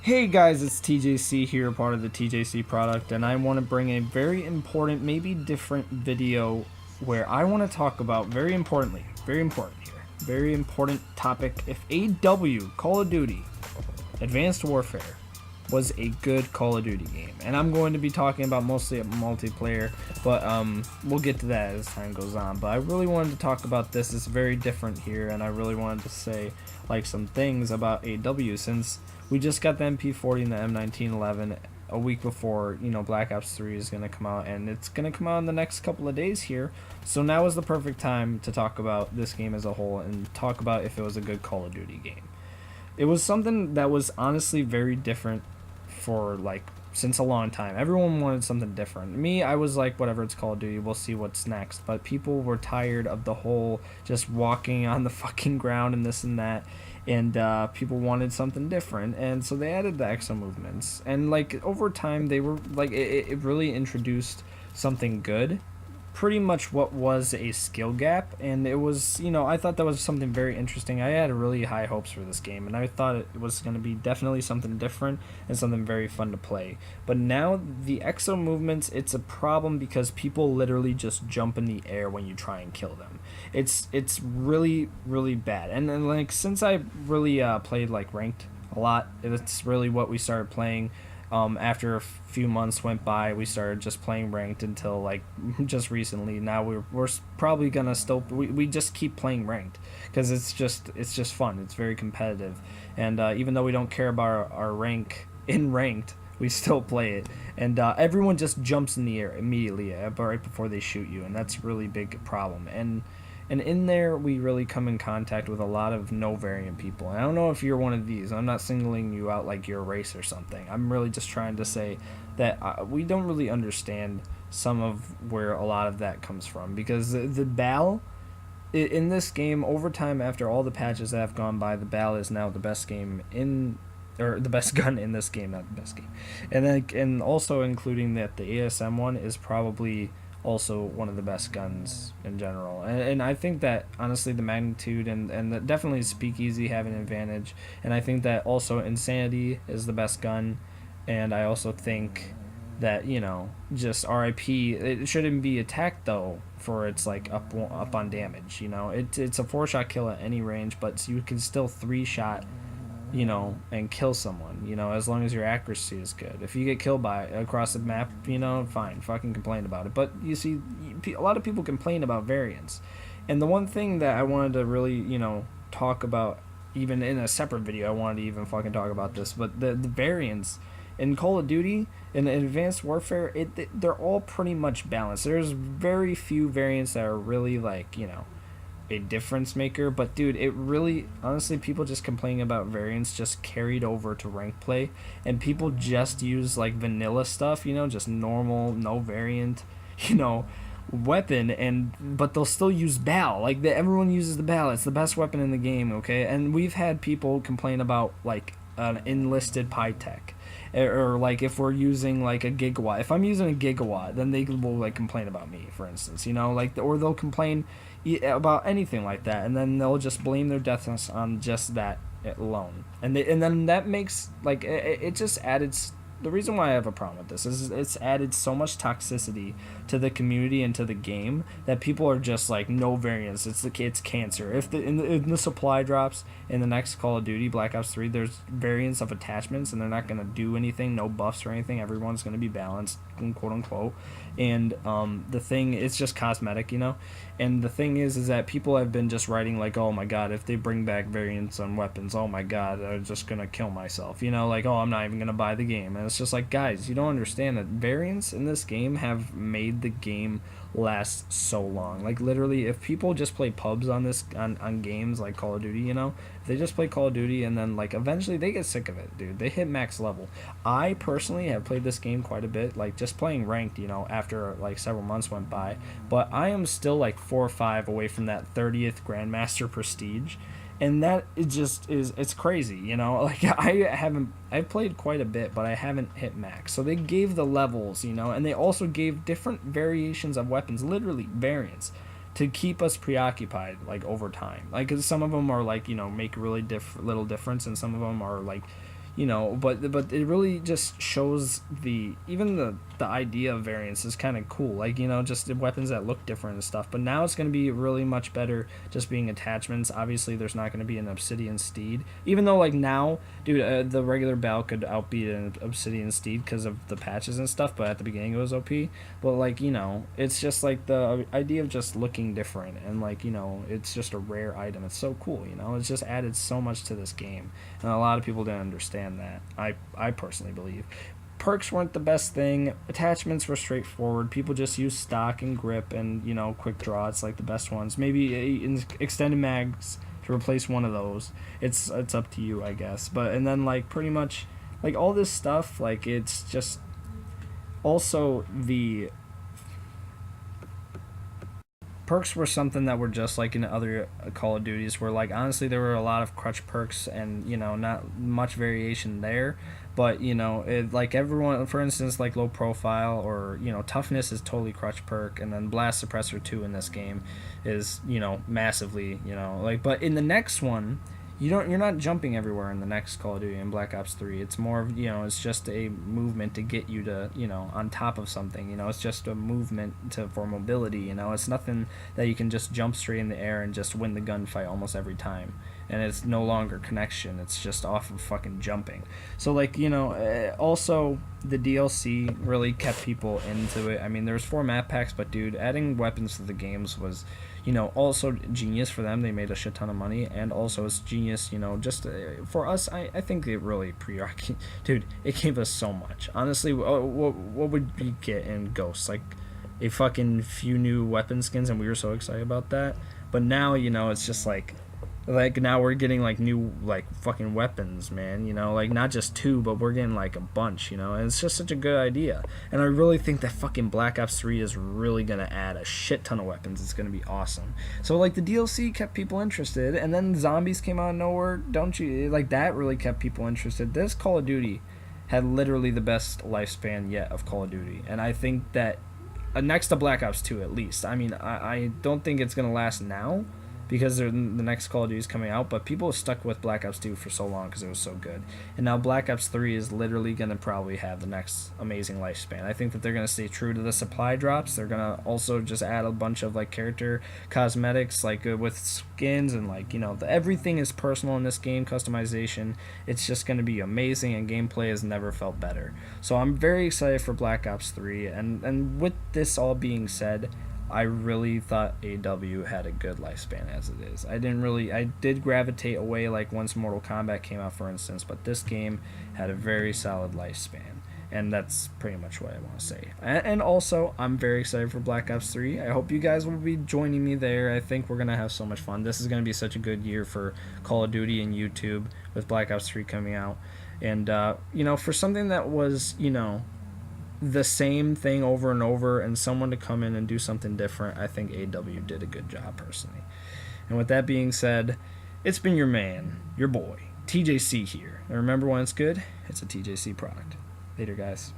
Hey guys, it's TJC here, part of the TJC product, and I want to bring a very important, maybe different video where I want to talk about, very important here, very important topic. If AW, Call of Duty, Advanced Warfare, was a good Call of Duty game. And I'm going to be talking about mostly multiplayer, but we'll get to that as time goes on. But I really wanted to talk about this. It's very different here, and I really wanted to say like some things about AW since we just got the MP40 and the M1911 a week before, Black Ops 3 is going to come out, and it's going to come out in the next couple of days here. So now is the perfect time to talk about this game as a whole and talk about if it was a good Call of Duty game. It was something that was honestly very different for since a long time. Everyone wanted something different. Me, I was like, whatever, it's Call of Duty, we'll see what's next. But people were tired of the whole just walking on the fucking ground and this and that. And people wanted something different, and so they added the exo movements. And over time, they were it really introduced something good, pretty much what was a skill gap, and it was, I thought that was something very interesting. I had really high hopes for this game, and I thought it was going to be definitely something different and something very fun to play. But now the exo movements, it's a problem because people literally just jump in the air when you try and kill them. It's really really bad. And then since I really played ranked a lot, it's really what we started playing. After a few months went by, we started just playing ranked until just recently. Now we're probably gonna still we just keep playing ranked because it's just fun. It's very competitive, and even though we don't care about our rank in ranked, we still play it. And everyone just jumps in the air immediately right before they shoot you, and that's a really big problem. And in there, we really come in contact with a lot of no variant people. And I don't know if you're one of these. I'm not singling you out like you're a race or something. I'm really just trying to say that we don't really understand some of where a lot of that comes from. Because the BAL, in this game, over time, after all the patches that have gone by, the BAL is now the best game in... or the best gun in this game, not the best game. And also including that the ASM one is probably also one of the best guns in general. And I think that honestly the magnitude and definitely Speakeasy have an advantage, and I think that also Insanity is the best gun. And I also think that just RIP, it shouldn't be attacked though for its up on damage. It's a 4-shot kill at any range, but you can still 3-shot and kill someone, as long as your accuracy is good. If you get killed by across the map, fine, fucking complain about it. But you see, a lot of people complain about variants. And the one thing that I wanted to really, talk about, even in a separate video, I wanted to even fucking talk about this, but the variants in Call of Duty, in Advanced Warfare, they're all pretty much balanced. There's very few variants that are really a difference maker, but dude, it really, honestly, people just complaining about variants just carried over to rank play, and people just use vanilla stuff, just normal, no variant, weapon, but they'll still use BAL. Everyone uses the BAL. It's the best weapon in the game, okay? And we've had people complain about an enlisted Pytech, or if we're using a gigawatt. If I'm using a gigawatt, then they will complain about me, for instance, or they'll complain about anything like that, and then they'll just blame their deaths on just that alone. And then that makes it just added. The reason why I have a problem with this is it's added so much toxicity to the community and to the game that people are just no variants. It's cancer. If the supply drops in the next Call of Duty Black Ops 3, there's variants of attachments, and they're not gonna do anything, no buffs or anything. Everyone's gonna be balanced, quote unquote. And the thing, it's just cosmetic, And the thing is that people have been just writing oh my god, if they bring back variants on weapons, oh my god, I'm just gonna kill myself, oh, I'm not even gonna buy the game. And it's just guys, you don't understand that variants in this game have made the game last so long. Literally, if people just play pubs on games like Call of Duty, if they just play Call of Duty and then eventually they get sick of it, dude. They hit max level. I personally have played this game quite a bit, just playing ranked, after several months went by, but I am still 4 or 5 away from that 30th Grandmaster prestige. And that it just is, it's crazy, I've played quite a bit, but I haven't hit max. So they gave the levels, and they also gave different variations of weapons, literally variants, to keep us preoccupied over time. 'Cause some of them are make really little difference, and some of them are you know, but it really just shows the idea of variants is kind of cool, like, you know, just the weapons that look different and stuff. But now it's going to be really much better just being attachments. Obviously there's not going to be an obsidian steed, even though like now, dude, the regular bell could outbeat an obsidian steed because of the patches and stuff, but at the beginning it was OP. But like, you know, it's just like the idea of just looking different, and like, you know, it's just a rare item. It's so cool, you know, it's just added so much to this game, and a lot of people didn't understand that. I personally believe perks weren't the best thing. Attachments were straightforward. People just use stock and grip and, you know, quick draw. It's like the best ones. Maybe extended mags to replace one of those. It's up to you, I guess. But and then like pretty much like all this stuff, like it's just also the perks were something that were just like in other Call of Duties, where like honestly there were a lot of crutch perks and, you know, not much variation there. But you know, like everyone, for instance, like low profile or, you know, toughness is totally crutch perk, and then blast suppressor 2 in this game is, you know, massively, you know, like. But in the next one, you're not jumping everywhere in the next Call of Duty in Black Ops 3. It's more of, you know, it's just a movement to get you to, you know, on top of something. You know, it's just a movement for mobility. You know, it's nothing that you can just jump straight in the air and just win the gunfight almost every time. And it's no longer connection. It's just off of fucking jumping. So like, you know, also the DLC really kept people into it. I mean, there's 4 map packs, but dude, adding weapons to the games was, you know, also genius for them. They made a shit ton of money, and also it's genius, you know, just for us. I think it really dude, it gave us so much. Honestly, what would we get in Ghosts? Like a fucking few new weapon skins, and we were so excited about that. But now, you know, it's just like now we're getting like new like fucking weapons, man, you know, like not just 2, but we're getting like a bunch, you know, and it's just such a good idea. And I really think that fucking Black Ops 3 is really gonna add a shit ton of weapons. It's gonna be awesome. So like the DLC kept people interested, and then zombies came out of nowhere. Don't you like that? Really kept people interested. This Call of Duty had literally the best lifespan yet of Call of Duty, and I think that next to Black Ops 2 at least. I mean, I don't think it's gonna last now, because the next Call of Duty is coming out, but people stuck with Black Ops 2 for so long because it was so good. And now Black Ops 3 is literally going to probably have the next amazing lifespan. I think that they're going to stay true to the supply drops. They're going to also just add a bunch of like character cosmetics, like with skins, and like, you know, everything is personal in this game, customization. It's just going to be amazing, and gameplay has never felt better. So I'm very excited for Black Ops 3, and with this all being said, I really thought AW had a good lifespan as it is. I did gravitate away like once Mortal Kombat came out, for instance, but this game had a very solid lifespan, and that's pretty much what I want to say. And also, I'm very excited for Black Ops 3. I hope you guys will be joining me there. I think we're going to have so much fun. This is going to be such a good year for Call of Duty and YouTube with Black Ops 3 coming out. And, you know, for something that was, you know, the same thing over and over, and someone to come in and do something different, I think AW did a good job personally. And with that being said, it's been your man, your boy, TJC here. And remember, when it's good, it's a TJC product. Later, guys.